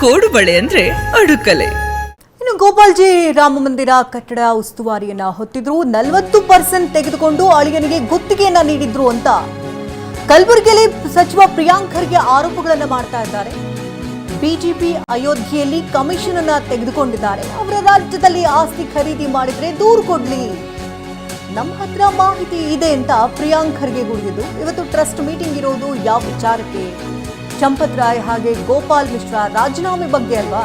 ಕೋಡುಬಳೆ ಅಂದ್ರೆ ಅಡುಕಲೆ. ಇನ್ನು ಗೋಪಾಲ್ಜಿ ರಾಮ ಮಂದಿರ ಕಟ್ಟಡ ಉಸ್ತುವಾರಿಯನ್ನ ಹೊತ್ತಿದ್ರು 40% ತೆಗೆದುಕೊಂಡು ಅಳಿಯನಿಗೆ ಗುತ್ತಿಗೆಯನ್ನ ನೀಡಿದ್ರು ಅಂತ ಕಲಬುರಗಿಯಲ್ಲಿ ಸಚಿವ ಪ್ರಿಯಾಂಕ್ ಖರ್ಗೆ ಆರೋಪಗಳನ್ನ ಮಾಡ್ತಾ ಇದ್ದಾರೆ. ಬಿಜೆಪಿ ಅಯೋಧ್ಯೆಯಲ್ಲಿ ಕಮಿಷನ್ ಅನ್ನ ತೆಗೆದುಕೊಂಡಿದ್ದಾರೆ. ಅವರ ರಾಜ್ಯದಲ್ಲಿ ಆಸ್ತಿ ಖರೀದಿ ಮಾಡಿದ್ರೆ ದೂರು ಕೊಡ್ಲಿ, ನಮ್ಮ ಹತ್ರ ಮಾಹಿತಿ ಇದೆ ಅಂತ ಪ್ರಿಯಾಂಕ್ ಖರ್ಗೆ ಗುಡುಗಿದ್ದು. ಇವತ್ತು ಟ್ರಸ್ಟ್ ಮೀಟಿಂಗ್ ಇರೋದು ಯಾವ ವಿಚಾರಕ್ಕೆ? ಚಂಪತ್ ರಾಯ್ ಹಾಗೆ ಗೋಪಾಲ್ ಮಿಶ್ರಾ ರಾಜೀನಾಮೆ ಬಗ್ಗೆ ಅಲ್ವಾ?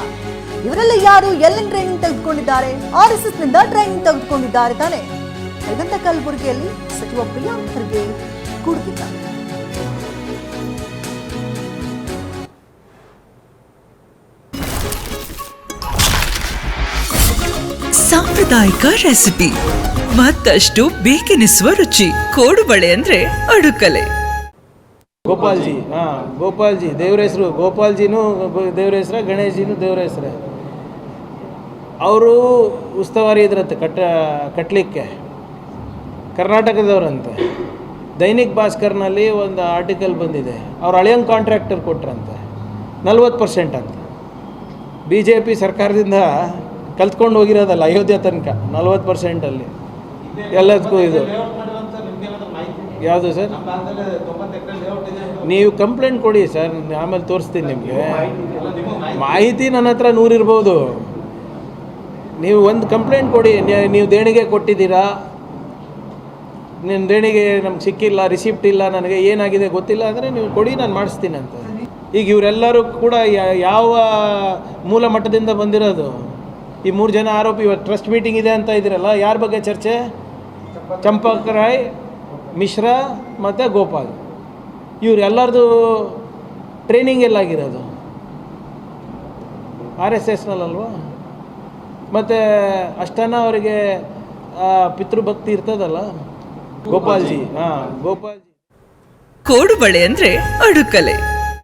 ಇವರೆಲ್ಲ ಯಾರು, ಎಲ್ಲಿನ ಟ್ರೈನಿಂಗ್ ತೆಗೆದುಕೊಂಡಿದ್ದಾರೆ? RSS ನಿಂದ ಟ್ರೈನಿಂಗ್ ತೆಗೆದುಕೊಂಡಿದ್ದಾರೆ ತಾನೆ? ಹಾಗಂತ ಕಲಬುರಗಿಯಲ್ಲಿ ಸಚಿವ ಪ್ರಿಯಾಂಕ್ ಖರ್ಗೆ ಗುಡುಗಿದ್ದಾರೆ. ಸಾಂಪ್ರದಾಯಿಕ ರೆಸಿಪಿ, ಮತ್ತಷ್ಟು ಬೇಕೆನಿಸುವ ರುಚಿ. ಕೋಡುಬಳೆ ಅಂದ್ರೆ ಅಡುಕಲೆ. ಗೋಪಾಲ್ಜಿ, ಗೋಪಾಲ್ಜಿ ದೇವ್ರ ಹೆಸರು. ಗೋಪಾಲ್ಜಿನೂ ದೇವ್ರ ಹೆಸರ, ಗಣೇಶ್ಜಿನೂ ದೇವ್ರ ಹೆಸರೇ. ಅವರು ಉಸ್ತುವಾರಿ ಇದ್ರಂತೆ ಕಟ್ಟಲಿಕ್ಕೆ, ಕರ್ನಾಟಕದವರಂತೆ. ದೈನಿಕ್ ಭಾಸ್ಕರ್ನಲ್ಲಿ ಒಂದು ಆರ್ಟಿಕಲ್ ಬಂದಿದೆ, ಅವ್ರು ಹಳೆಯಂಗೆ ಕಾಂಟ್ರಾಕ್ಟರ್ ಕೊಟ್ರಂತೆ 40% ಅಂತ. BJP ಸರ್ಕಾರದಿಂದ ಕಲ್ತ್ಕೊಂಡು ಹೋಗಿರೋದಲ್ಲ ಅಯೋಧ್ಯೆ ತನಕ 40%ಅಲ್ಲಿ ಎಲ್ಲದಕ್ಕೂ. ಇದು ಯಾವುದು ಸರ್? ನೀವು ಕಂಪ್ಲೇಂಟ್ ಕೊಡಿ ಸರ್, ಆಮೇಲೆ ತೋರಿಸ್ತೀನಿ ನಿಮಗೆ. ಮಾಹಿತಿ ನನ್ನ ಹತ್ರ 100 ಇರ್ಬೋದು. ನೀವು ಒಂದು ಕಂಪ್ಲೇಂಟ್ ಕೊಡಿ, ನೀವು ದೇಣಿಗೆ ಕೊಟ್ಟಿದ್ದೀರಾ, ನಿಮ್ಮ ದೇಣಿಗೆ ನಮ್ಗೆ ಸಿಕ್ಕಿಲ್ಲ, ರಿಸಿಪ್ಟ್ ಇಲ್ಲ, ನನಗೆ ಏನಾಗಿದೆ ಗೊತ್ತಿಲ್ಲ ಅಂದರೆ ನೀವು ಕೊಡಿ, ನಾನು ಮಾಡಿಸ್ತೀನಿ ಅಂತ. ಈಗ ಇವರೆಲ್ಲರೂ ಕೂಡ ಯಾವ ಮೂಲ ಮಟ್ಟದಿಂದ ಬಂದಿರೋದು? ಈ 3 ಜನ ಆರೋಪಿ. ಇವತ್ತು ಟ್ರಸ್ಟ್ ಮೀಟಿಂಗ್ ಇದೆ ಅಂತ ಇದ್ದೀರಲ್ಲ, ಯಾರ ಬಗ್ಗೆ ಚರ್ಚೆ? ಚಂಪತ್ ರಾಯ್, ಮಿಶ್ರಾ ಮತ್ತು ಗೋಪಾಲ್. ಇವರೆಲ್ಲರದು ಟ್ರೈನಿಂಗ್ ಎಲ್ಲಾಗಿರೋದು RSSನಲ್ಲಲ್ವ? ಮತ್ತು ಅಷ್ಟನ್ನ ಅವರಿಗೆ ಪಿತೃಭಕ್ತಿ ಇರ್ತದಲ್ಲ. ಗೋಪಾಲ್ಜಿ, ಗೋಪಾಲ್ಜಿ. ಕೋಡುಬಳೆ ಅಂದ್ರೆ ಅಡುಕಲೆ.